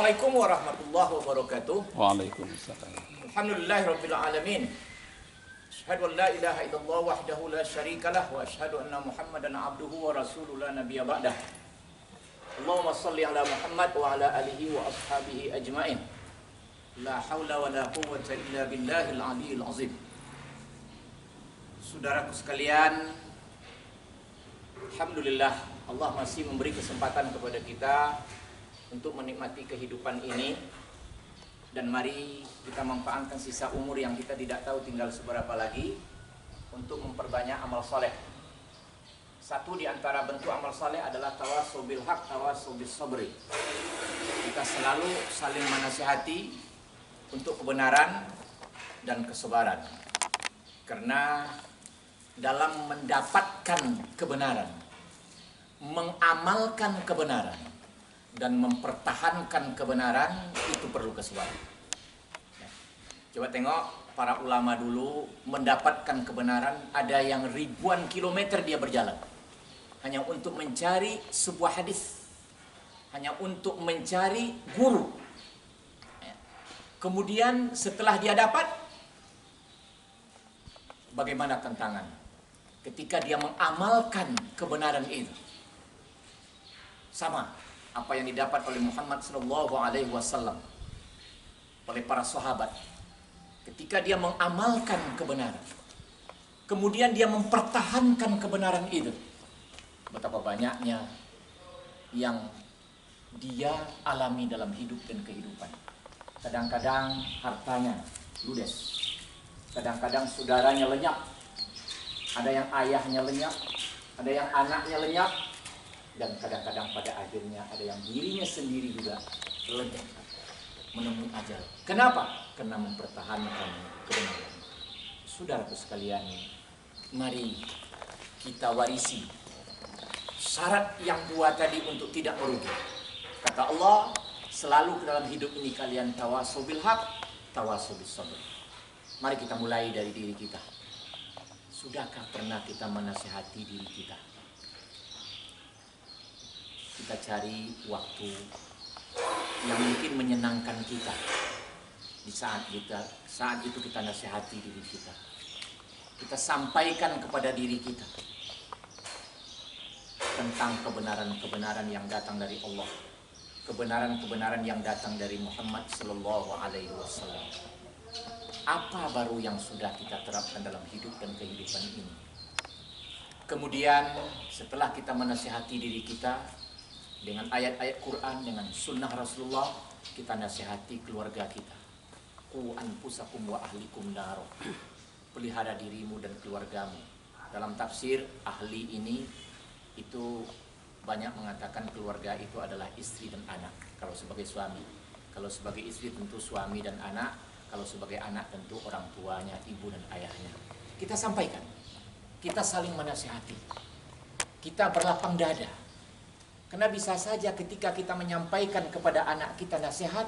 Assalamualaikum warahmatullahi wabarakatuh. Waalaikumsalam. Alhamdulillahirabbil alamin. Asyhadu an la ilaha illallah wahdahu la syarikalah wa asyhadu anna Muhammadan abduhu wa rasuluhu la nabiyya ba'dah. Allahumma shalli ala Muhammad wa ala alihi wa ashabihi ajmain. La haula wa la quwwata illa billahil aliyyil azim. Saudaraku sekalian, alhamdulillah Allah masih memberi kesempatan kepada kita untuk menikmati kehidupan ini, dan mari kita manfaatkan sisa umur yang kita tidak tahu tinggal seberapa lagi untuk memperbanyak amal soleh. Satu di antara bentuk amal soleh adalah tawassul bil haq, tawassul bis sabri. Kita selalu saling menasihati untuk kebenaran dan kesabaran, karena dalam mendapatkan kebenaran, mengamalkan kebenaran, dan mempertahankan kebenaran itu perlu kesabaran. Coba tengok para ulama dulu mendapatkan kebenaran, ada yang ribuan kilometer dia berjalan hanya untuk mencari sebuah hadis, hanya untuk mencari guru. Kemudian setelah dia dapat, bagaimana tantangan ketika dia mengamalkan kebenaran itu? Sama apa yang didapat oleh Muhammad SAW, oleh para sahabat. Ketika dia mengamalkan kebenaran, kemudian dia mempertahankan kebenaran itu, betapa banyaknya yang dia alami dalam hidup dan kehidupan. Kadang-kadang hartanya ludes, kadang-kadang saudaranya lenyap, ada yang ayahnya lenyap, ada yang anaknya lenyap, dan kadang-kadang pada akhirnya ada yang dirinya sendiri juga lenyap, menemui ajal. Kenapa? Karena mempertahankan kebenaran. Saudaraku sekalian, mari kita warisi syarat yang dua tadi untuk tidak merugi. Kata Allah, selalu ke dalam hidup ini kalian tawassul bil haq, tawassul bis sabr. Mari kita mulai dari diri kita. Sudahkah pernah kita menasihati diri kita? Kita cari waktu yang mungkin menyenangkan kita. Di saat itu kita nasihati diri kita. Kita sampaikan kepada diri kita tentang kebenaran-kebenaran yang datang dari Allah, kebenaran-kebenaran yang datang dari Muhammad sallallahu alaihi wasallam. Apa baru yang sudah kita terapkan dalam hidup dan kehidupan ini? Kemudian setelah kita menasihati diri kita dengan ayat-ayat Quran, dengan sunnah Rasulullah, kita nasihati keluarga kita. Qu anfusakum wa ahlikum nar. Pelihara dirimu dan keluargamu. Dalam tafsir ahli ini itu banyak mengatakan keluarga itu adalah istri dan anak. Kalau sebagai suami, kalau sebagai istri tentu suami dan anak, kalau sebagai anak tentu orang tuanya, ibu dan ayahnya. Kita sampaikan, kita saling menasihati, kita berlapang dada. Karena bisa saja ketika kita menyampaikan kepada anak kita nasihat,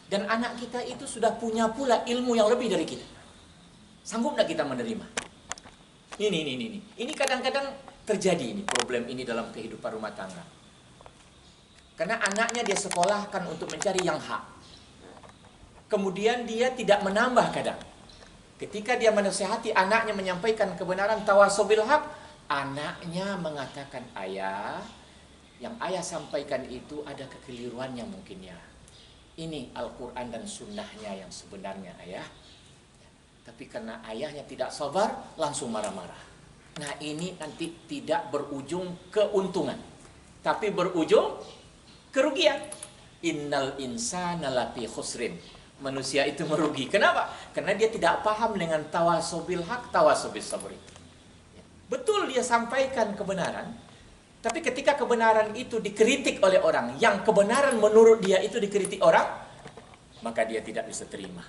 dan anak kita itu sudah punya pula ilmu yang lebih dari kita. Sanggup tidak kita menerima? Ini kadang-kadang terjadi ini, problem ini dalam kehidupan rumah tangga. Karena anaknya dia sekolahkan untuk mencari yang hak. Kemudian dia tidak menambah kadang. Ketika dia menasihati anaknya menyampaikan kebenaran tawassul bil haq, anaknya mengatakan, ayah, yang ayah sampaikan itu ada kekeliruannya mungkin ya. Ini Al-Quran dan sunnahnya yang sebenarnya ayah. Tapi karena ayahnya tidak sabar, langsung marah-marah. Nah ini nanti tidak berujung keuntungan, tapi berujung kerugian. Innal insana lafi khusrin. Manusia itu merugi. Kenapa? Karena dia tidak paham dengan tawassul bil haq, tawassul bis sabri. Betul dia sampaikan kebenaran, tapi ketika kebenaran itu dikritik oleh orang, yang kebenaran menurut dia itu dikritik orang, maka dia tidak bisa terima.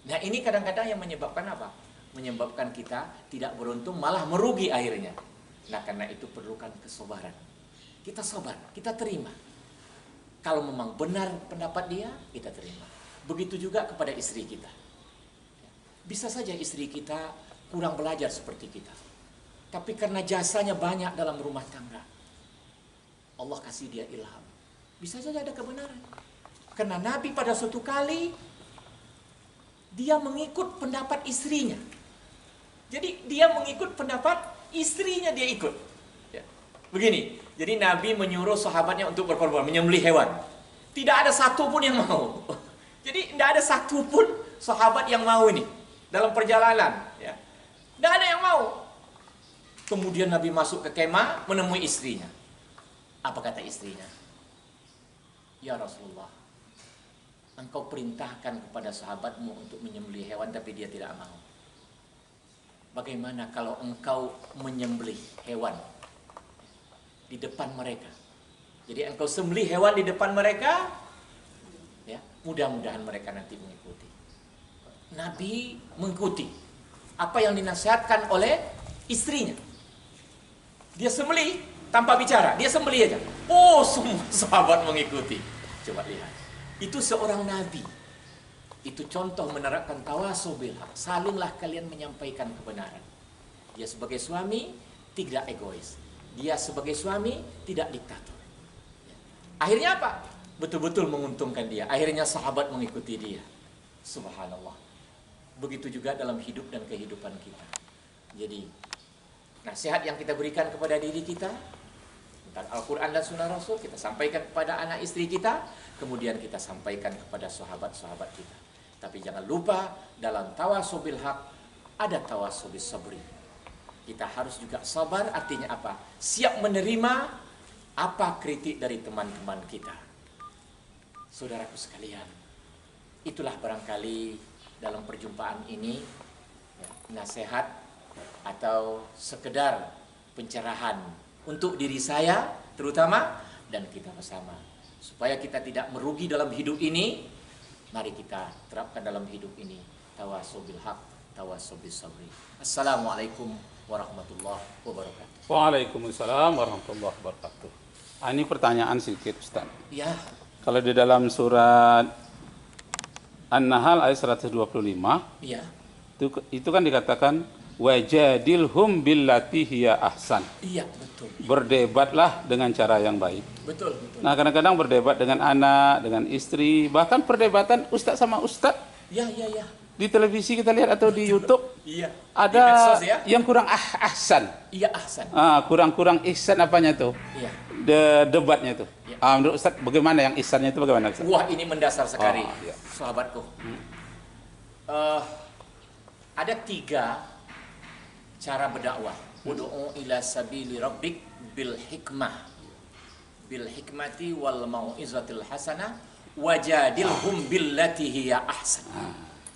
Nah ini kadang-kadang yang menyebabkan apa? Menyebabkan kita tidak beruntung, malah merugi akhirnya. Nah karena itu perlukan kesabaran. Kita sabar, kita terima. Kalau memang benar pendapat dia, kita terima. Begitu juga kepada istri kita. Bisa saja istri kita kurang belajar seperti kita, tapi karena jasanya banyak dalam rumah tangga, Allah kasih dia ilham. Bisa saja ada kebenaran. Karena Nabi pada suatu kali dia mengikut pendapat istrinya. Jadi dia mengikut pendapat istrinya, dia ikut. Ya. Begini, jadi Nabi menyuruh sahabatnya untuk berkorban, menyembelih hewan. Tidak ada satu pun yang mau. Jadi tidak ada satu pun sahabat yang mau ini dalam perjalanan. Ya. Tidak ada yang mau. Kemudian Nabi masuk ke kemah menemui istrinya. Apa kata istrinya? Ya Rasulullah, engkau perintahkan kepada sahabatmu untuk menyembelih hewan tapi dia tidak mau. Bagaimana kalau engkau menyembelih hewan di depan mereka? Jadi engkau sembelih hewan di depan mereka, ya, mudah-mudahan mereka nanti mengikuti. Nabi mengikuti apa yang dinasihatkan oleh istrinya. Dia sembelih tanpa bicara, dia sembelih aja. Oh, semua sahabat mengikuti. Coba lihat, itu seorang nabi. Itu contoh menerapkan tawasul bil haq. Salinglah kalian menyampaikan kebenaran. Dia sebagai suami tidak egois. Dia sebagai suami tidak diktator. Akhirnya apa? Betul-betul menguntungkan dia. Akhirnya sahabat mengikuti dia. Subhanallah. Begitu juga dalam hidup dan kehidupan kita. Jadi, nasihat yang kita berikan kepada diri kita tentang Al-Quran dan Sunnah Rasul, kita sampaikan kepada anak istri kita, kemudian kita sampaikan kepada sahabat-sahabat kita. Tapi jangan lupa, dalam tawasul bil haq ada tawasul bis sabri. Kita harus juga sabar, artinya apa? Siap menerima apa kritik dari teman-teman kita. Saudaraku sekalian, itulah barangkali dalam perjumpaan ini ya, nasihat atau sekedar pencerahan untuk diri saya terutama dan kita bersama, supaya kita tidak merugi dalam hidup ini. Mari kita terapkan dalam hidup ini tawasul bil haq, tawasul bis sabri. Assalamualaikum warahmatullahi wabarakatuh. Waalaikumsalam warahmatullahi wabarakatuh. Ini pertanyaan sedikit, Ustaz. Ya. Kalau di dalam surat An-Nahl ayat 125, Ya. itu kan dikatakan wajadilhum billati hiya ahsan. Iya, betul. Berdebatlah dengan cara yang baik. Betul, betul. Nah, kadang-kadang berdebat dengan anak, dengan istri, bahkan perdebatan ustaz sama ustaz. Ya, ya, ya. Di televisi kita lihat atau di YouTube Iya. ada Di medsos, ya? yang kurang ahsan. Iya, ahsan. Kurang ihsan apanya tuh? Iya. Debatnya tuh. Ya. Menurut Ustaz bagaimana yang ihsannya itu bagaimana Ustaz? Wah, ini mendasar sekali, Iya. sahabatku. Ada 3 cara berdakwah. Ud'u ila sabili rabbik bil hikmah. Bil hikmati wal mau'izatil hasanah wajadilhum billati hiya ahsan.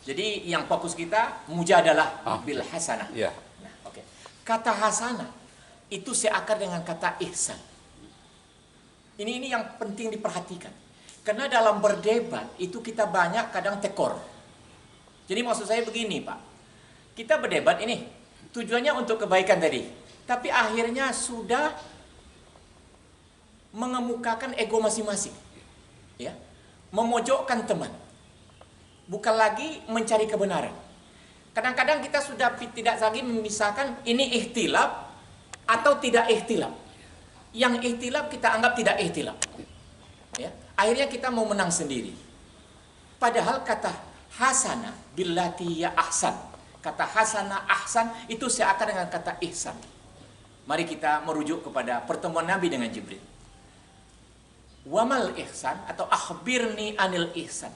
Jadi yang fokus kita mujadalah bil hasanah. Iya. Nah, oke. Kata hasanah itu seakar dengan kata ihsan. Ini yang penting diperhatikan. Karena dalam berdebat itu kita banyak kadang tekor. Jadi maksud saya begini, Pak. Kita berdebat ini tujuannya untuk kebaikan tadi. Tapi akhirnya sudah mengemukakan ego masing-masing. Ya. Memojokkan teman. Bukan lagi mencari kebenaran. Kadang-kadang kita sudah tidak lagi memisahkan ini ikhtilaf atau tidak ikhtilaf. Yang ikhtilaf kita anggap tidak ikhtilaf. Ya. Akhirnya kita mau menang sendiri. Padahal kata hasanah billati ya ahsan. Kata hasanah ahsan itu seakan dengan kata ihsan. Mari kita merujuk kepada pertemuan Nabi dengan Jibril. Wamal ihsan atau akhbirni anil ihsan.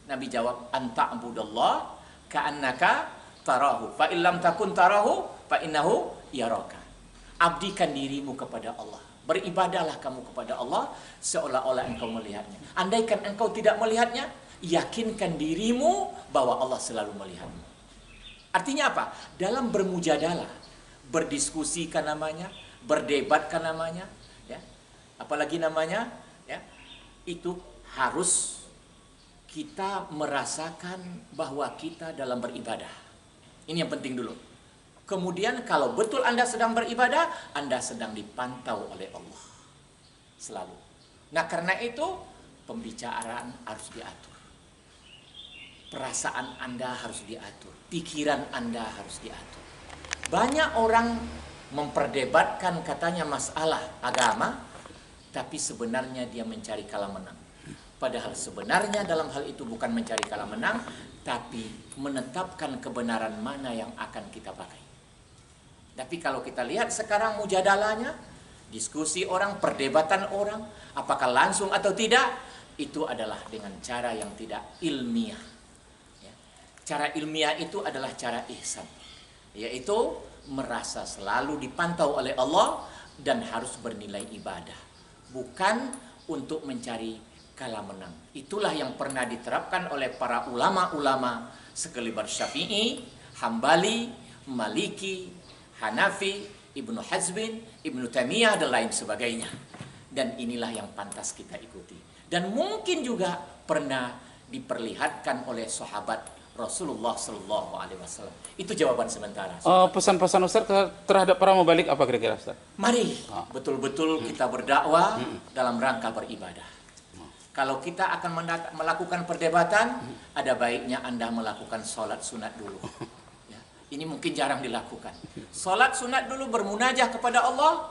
Nabi jawab anta abudallah ka'annaka tarahu fa illam takun tarahu fa innahu yaraka. Abdikan dirimu kepada Allah. Beribadahlah kamu kepada Allah seolah-olah engkau melihatnya. Andaikan engkau tidak melihatnya, yakinkan dirimu bahwa Allah selalu melihatmu. Artinya apa? Dalam bermujadalah, berdiskusi kan namanya, berdebat kan namanya, ya. Apalagi namanya, ya. Itu harus kita merasakan bahwa kita dalam beribadah. Ini yang penting dulu. Kemudian kalau betul Anda sedang beribadah, Anda sedang dipantau oleh Allah. Selalu. Nah, karena itu pembicaraan harus diatur. Perasaan Anda harus diatur. Pikiran Anda harus diatur. Banyak orang memperdebatkan katanya masalah agama, tapi sebenarnya dia mencari kalah menang. Padahal sebenarnya dalam hal itu bukan mencari kalah menang, tapi menetapkan kebenaran mana yang akan kita pakai. Tapi kalau kita lihat sekarang mujadalahnya, diskusi orang, perdebatan orang, apakah langsung atau tidak, itu adalah dengan cara yang tidak ilmiah. Ya. Cara ilmiah itu adalah cara ihsan, yaitu merasa selalu dipantau oleh Allah dan harus bernilai ibadah, bukan untuk mencari kalah menang. Itulah yang pernah diterapkan oleh para ulama-ulama sekaliber Syafi'i, Hambali, Maliki, Hanafi, Ibnu Hazmin, Ibnu Taimiyah dan lain sebagainya. Dan inilah yang pantas kita ikuti. Dan mungkin juga pernah diperlihatkan oleh sahabat Rasulullah Sallallahu Alaihi Wasallam. Itu jawaban sementara. Pesan-pesan Ustaz terhadap para mubalik apa kira-kira Ustaz? Mari betul-betul kita berdakwah dalam rangka beribadah. Kalau kita akan melakukan perdebatan, ada baiknya Anda melakukan sholat sunat dulu. Ya, ini mungkin jarang dilakukan. Sholat sunat dulu, bermunajah kepada Allah.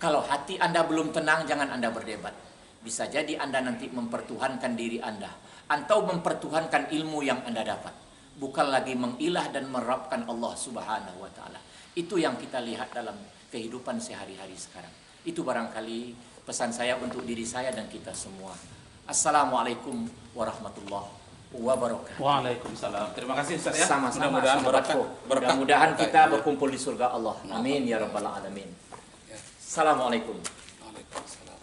Kalau hati Anda belum tenang, jangan Anda berdebat. Bisa jadi Anda nanti mempertuhankan diri Anda, atau mempertuhankan ilmu yang Anda dapat. Bukan lagi mengilah dan merabkan Allah Subhanahu wa Ta'ala. Itu yang kita lihat dalam kehidupan sehari-hari sekarang. Itu barangkali pesan saya untuk diri saya dan kita semua. Assalamualaikum warahmatullahi wabarakatuh. Waalaikumsalam. Terima kasih Ustaz ya. Sama-sama. Mudah-mudahan Mudah-mudahan kita berkumpul di surga Allah. Amin ya rabbal alamin. Assalamualaikum. Waalaikumsalam.